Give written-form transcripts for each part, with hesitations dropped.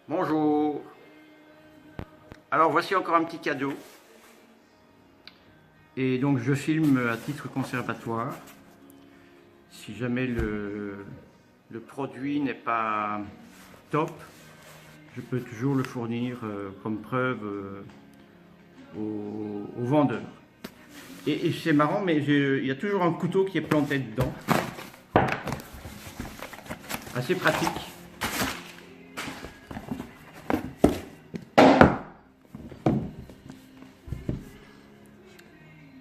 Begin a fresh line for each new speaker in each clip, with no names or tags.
Bonjour. Alors voici encore un petit cadeau. Et donc je filme à titre conservatoire. Si jamais le produit n'est pas top, je peux toujours le fournir comme preuve au vendeur. Et c'est marrant, mais il y a toujours un couteau qui est planté dedans. Assez pratique.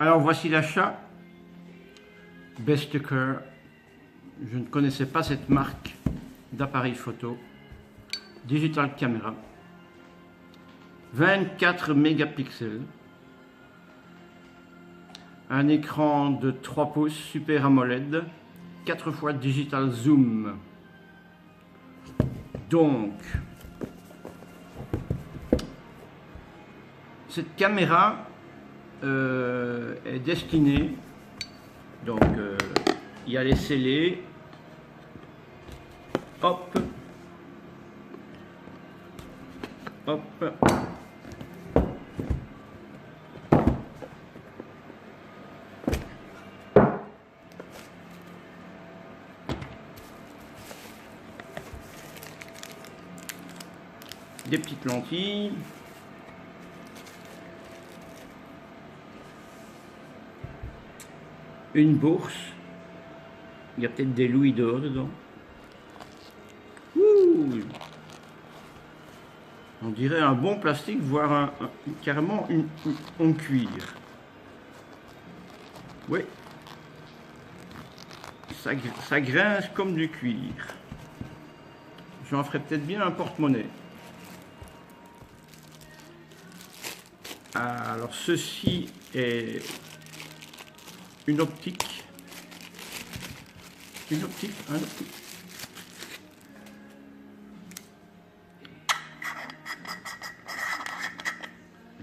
Alors voici l'achat. Besteker. Je ne connaissais pas cette marque d'appareil photo. Digital Camera. 24 mégapixels. Un écran de 3 pouces Super AMOLED. 4 fois Digital Zoom. Donc, cette caméra est destinée, donc il y a les scellés, hop, hop, des petites lentilles, une bourse, il y a peut-être des louis d'or dedans. Ouh, on dirait un bon plastique, voire carrément en cuir. Oui, ça grince comme du cuir. J'en ferai peut-être bien un porte-monnaie. Alors ceci est une optique. Un optique.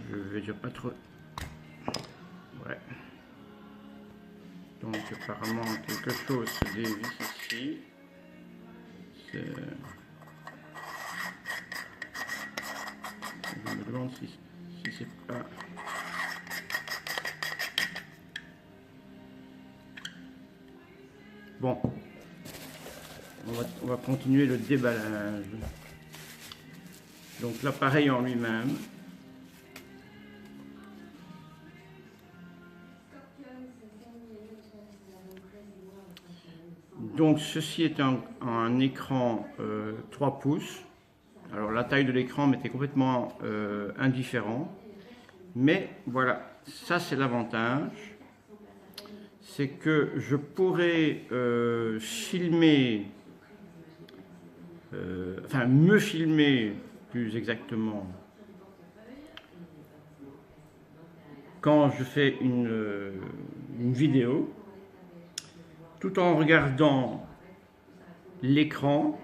Je vais dire pas trop. Ouais. Donc apparemment quelque chose se dévisse ici. Je me demande si c'est pas. Bon, on va continuer le déballage. Donc l'appareil en lui-même. Donc ceci est un écran 3 pouces. Alors la taille de l'écran m'était complètement indifférent. Mais voilà, ça c'est l'avantage. C'est que je pourrais filmer, enfin me filmer plus exactement, quand je fais une vidéo, tout en regardant l'écran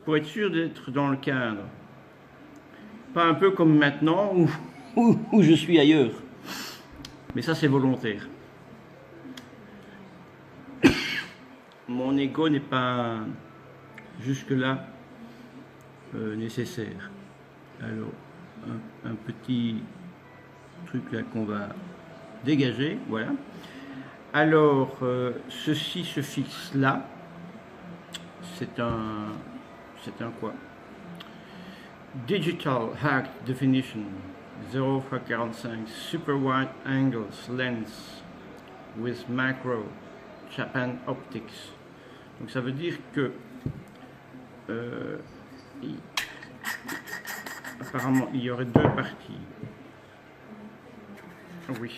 pour être sûr d'être dans le cadre. Pas un peu comme maintenant où je suis ailleurs. Mais ça c'est volontaire. Mon ego n'est pas jusque-là nécessaire. Alors, un petit truc là qu'on va dégager, voilà. Alors, ceci se fixe là. C'est un quoi? Digital High Definition 0x45 Super Wide Angles Lens with Macro Japan Optics. Donc ça veut dire que apparemment il y aurait deux parties. Oui.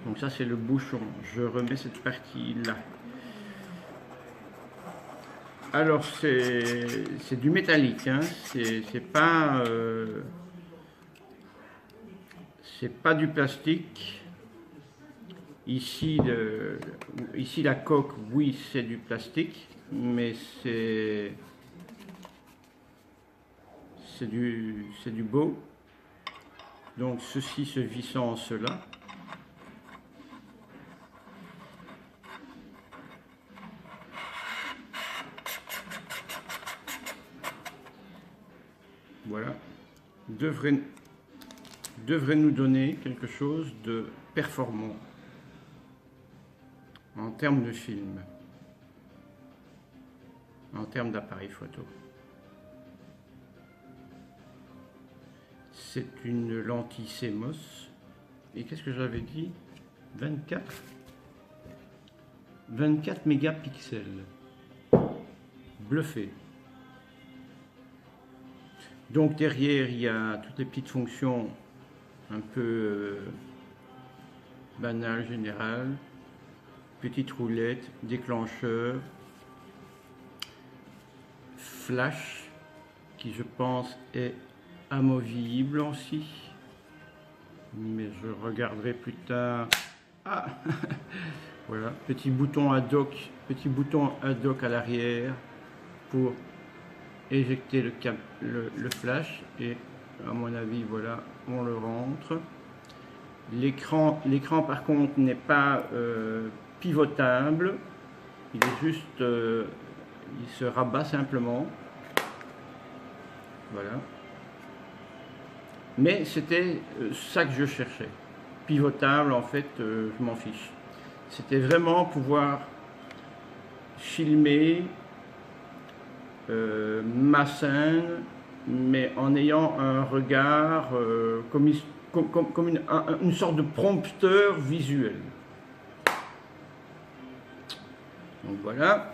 Donc ça c'est le bouchon. Je remets cette partie là. Alors c'est du métallique, hein. C'est pas du plastique. Ici la coque, oui, c'est du plastique, mais c'est du beau. Donc ceci se vissant en cela. voilà, devrait nous donner quelque chose de performant en termes de film, en termes d'appareil photo. C'est une lentille CMOS. Et qu'est-ce que j'avais dit? 24 mégapixels. Bluffé. Donc derrière, il y a toutes les petites fonctions un peu banales, générales. Petite roulette, déclencheur, flash, qui je pense est amovible aussi. Mais je regarderai plus tard. Ah voilà, petit bouton ad hoc à l'arrière pour éjecter le flash, et à mon avis voilà, on le rentre. L'écran par contre n'est pas pivotable, il est juste, il se rabat simplement, voilà. Mais c'était ça que je cherchais. Pivotable, en fait, je m'en fiche. C'était vraiment pouvoir filmer ma scène, mais en ayant un regard comme une sorte de prompteur visuel. Donc voilà.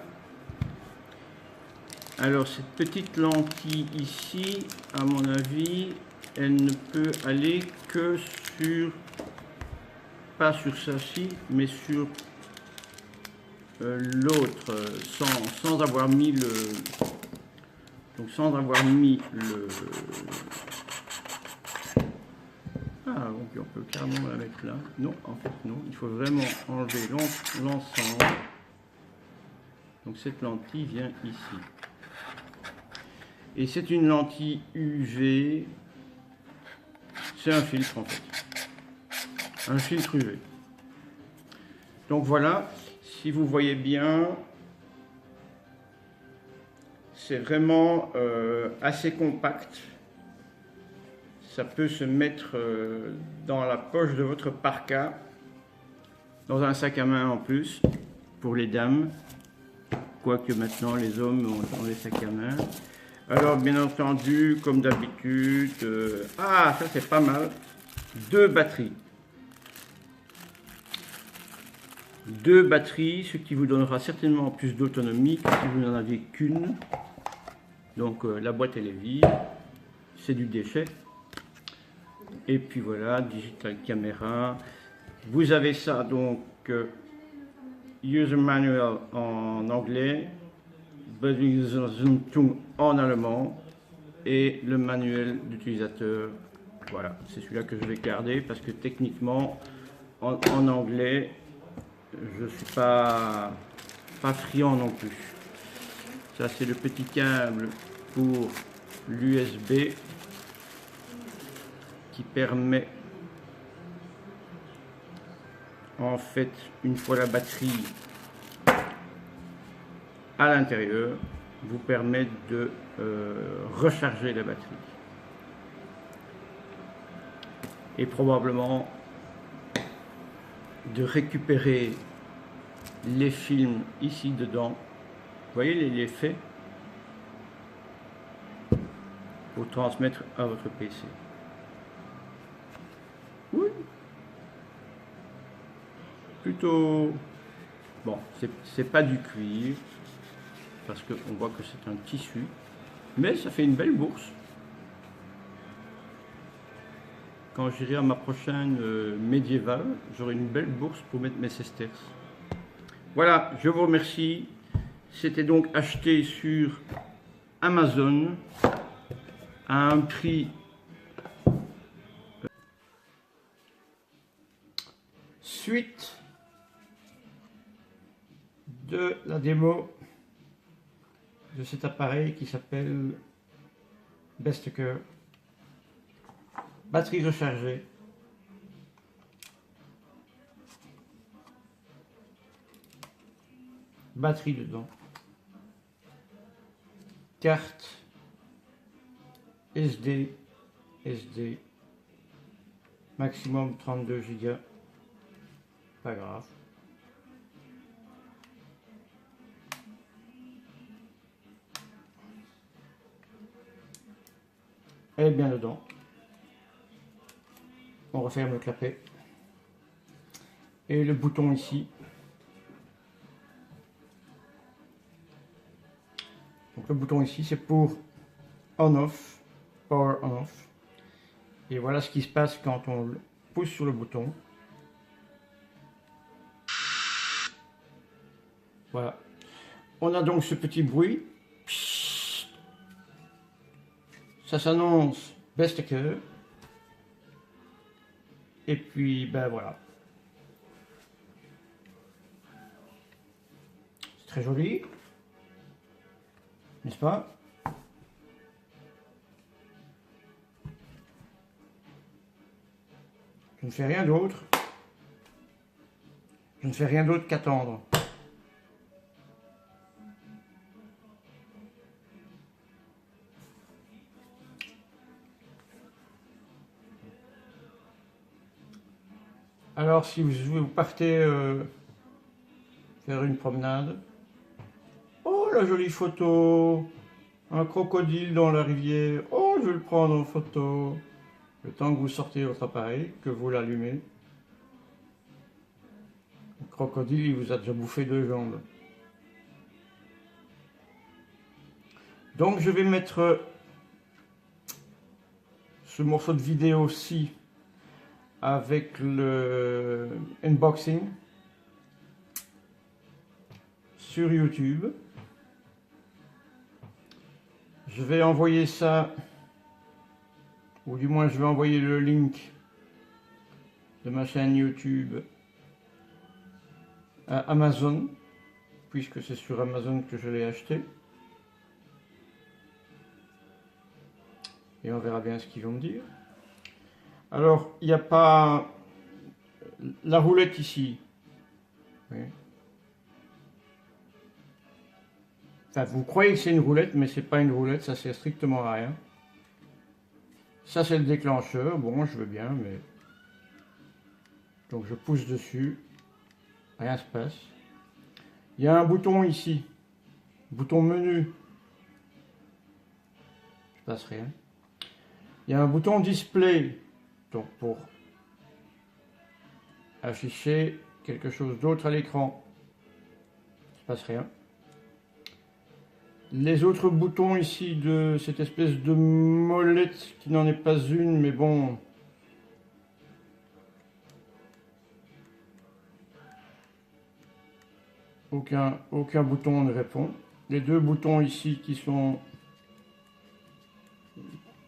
Alors cette petite lentille ici, à mon avis, elle ne peut aller que sur, pas sur celle-ci, mais sur l'autre, sans avoir mis le, donc sans avoir mis le, ah donc on peut carrément la mettre là. Non, en fait non, il faut vraiment enlever l'ensemble. Donc cette lentille vient ici. Et c'est une lentille UV. C'est un filtre en fait. Un filtre UV. Donc voilà, si vous voyez bien, c'est vraiment assez compact. Ça peut se mettre dans la poche de votre parka, dans un sac à main en plus, pour les dames. Quoique maintenant les hommes ont des sacs à main. Alors bien entendu, comme d'habitude, ah ça c'est pas mal, 2 batteries. 2 batteries, ce qui vous donnera certainement plus d'autonomie que si vous n'en aviez qu'une. Donc la boîte elle est vide, c'est du déchet. Et puis voilà, digital caméra. Vous avez ça donc, user manual en anglais, en allemand, et le manuel d'utilisateur. Voilà, c'est celui-là que je vais garder parce que techniquement, en anglais, je ne suis pas friand non plus. Ça, c'est le petit câble pour l'USB qui permet, en fait, une fois la batterie à l'intérieur, vous permet de recharger la batterie. Et probablement de récupérer les films ici dedans. Vous voyez l'effet pour transmettre à votre PC. Oui. Plutôt bon, c'est pas du cuir parce qu'on voit que c'est un tissu, mais ça fait une belle bourse. Quand j'irai à ma prochaine médiévale, j'aurai une belle bourse pour mettre mes sesterces. Voilà, je vous remercie. C'était donc acheté sur Amazon à un prix suite de la démo de cet appareil qui s'appelle Besteker. Batterie rechargée. Batterie dedans. Carte SD, SD, maximum 32 Go, pas grave. Elle est bien dedans. On referme le clapet. Et le bouton ici. Donc le bouton ici, c'est pour on-off, power on-off. Et voilà ce qui se passe quand on pousse sur le bouton. Voilà. On a donc ce petit bruit. Ça s'annonce Besteker. Et puis, ben voilà. C'est très joli. N'est-ce pas? Je ne fais rien d'autre. Je ne fais rien d'autre qu'attendre. Alors si vous partez faire une promenade, oh la jolie photo, un crocodile dans la rivière, oh je vais le prendre en photo, le temps que vous sortez votre appareil, que vous l'allumez, le crocodile il vous a déjà bouffé 2 jambes. Donc je vais mettre ce morceau de vidéo-ci avec le unboxing sur YouTube. Je vais envoyer ça, ou du moins je vais envoyer le link de ma chaîne YouTube à Amazon, puisque c'est sur Amazon que je l'ai acheté. Et on verra bien ce qu'ils vont me dire. Alors, il n'y a pas la roulette ici. Oui. Enfin, vous croyez que c'est une roulette, mais c'est pas une roulette, ça sert strictement à rien. Ça, c'est le déclencheur. Bon, je veux bien, mais... Donc, je pousse dessus. Rien se passe. Il y a un bouton ici. Bouton menu. Il ne se passe rien. Il y a un bouton display. Donc pour afficher quelque chose d'autre à l'écran, il ne se passe rien. Les autres boutons ici de cette espèce de molette qui n'en est pas une, mais bon. Aucun bouton ne répond. Les 2 boutons ici qui sont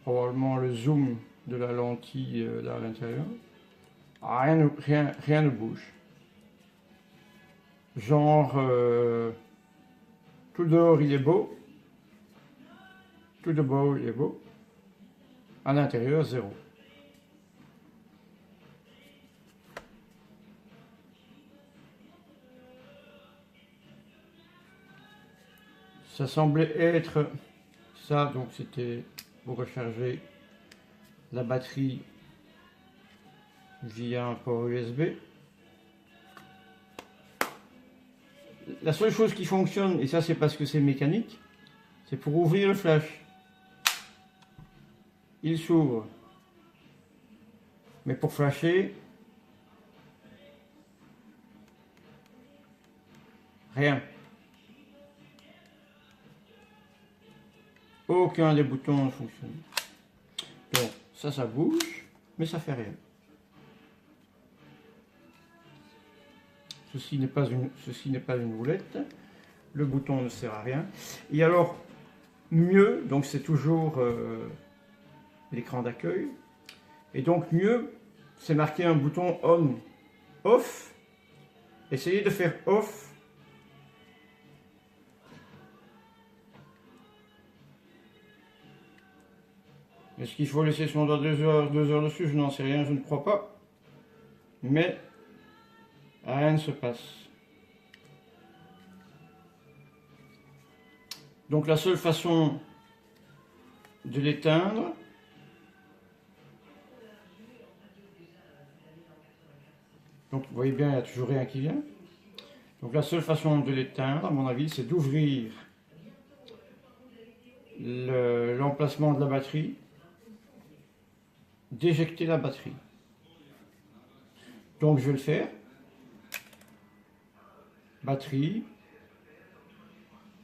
probablement le zoom de la lentille à l'intérieur. Rien ne bouge. Genre, tout dehors il est beau. Tout dehors il est beau. À l'intérieur, 0. Ça semblait être ça, donc c'était pour recharger la batterie via un port USB. La seule chose qui fonctionne, et ça c'est parce que c'est mécanique, c'est pour ouvrir le flash. Il s'ouvre. Mais pour flasher, rien. Aucun des boutons ne fonctionne. Donc ça bouge, mais ça fait rien. Ceci n'est pas une roulette. Le bouton ne sert à rien. Et alors, mieux, donc c'est toujours l'écran d'accueil. Et donc mieux, c'est marqué un bouton on, off. Essayez de faire off. Est-ce qu'il faut laisser son doigt 2 heures dessus? Je n'en sais rien, je ne crois pas. Mais rien ne se passe. Donc la seule façon de l'éteindre. Donc vous voyez bien, il n'y a toujours rien qui vient. Donc la seule façon de l'éteindre, à mon avis, c'est d'ouvrir l'emplacement de la batterie, d'éjecter la batterie. Donc je vais le faire. Batterie.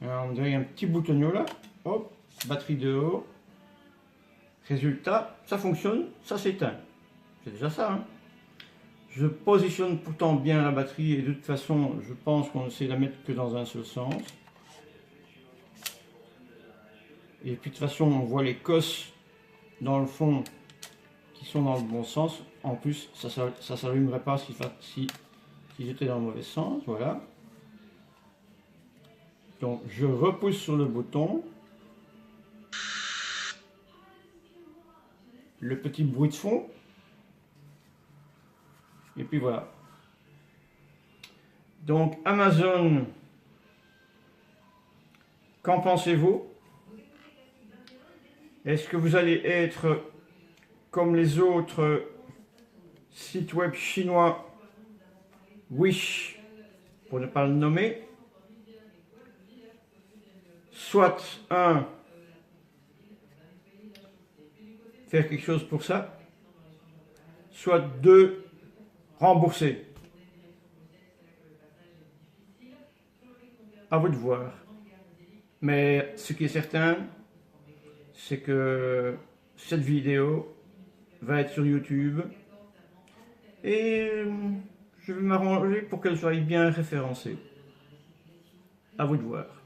Alors, on dirait un petit boutonneau là. Hop, batterie dehors. Résultat, ça fonctionne, ça s'éteint. C'est déjà ça. Hein. Je positionne pourtant bien la batterie et de toute façon, je pense qu'on ne sait la mettre que dans un seul sens. Et puis de toute façon, on voit les cosses dans le fond qui sont dans le bon sens. En plus, ça ne s'allumerait pas si j'étais dans le mauvais sens. Voilà. Donc, je repousse sur le bouton. Le petit bruit de fond. Et puis voilà. Donc, Amazon, qu'en pensez-vous? Est-ce que vous allez être comme les autres sites web chinois, Wish, pour ne pas le nommer? Soit faire quelque chose pour ça, soit 2, rembourser. À vous de voir. Mais ce qui est certain, c'est que cette vidéo va être sur YouTube et je vais m'arranger pour qu'elle soit bien référencée. À vous de voir.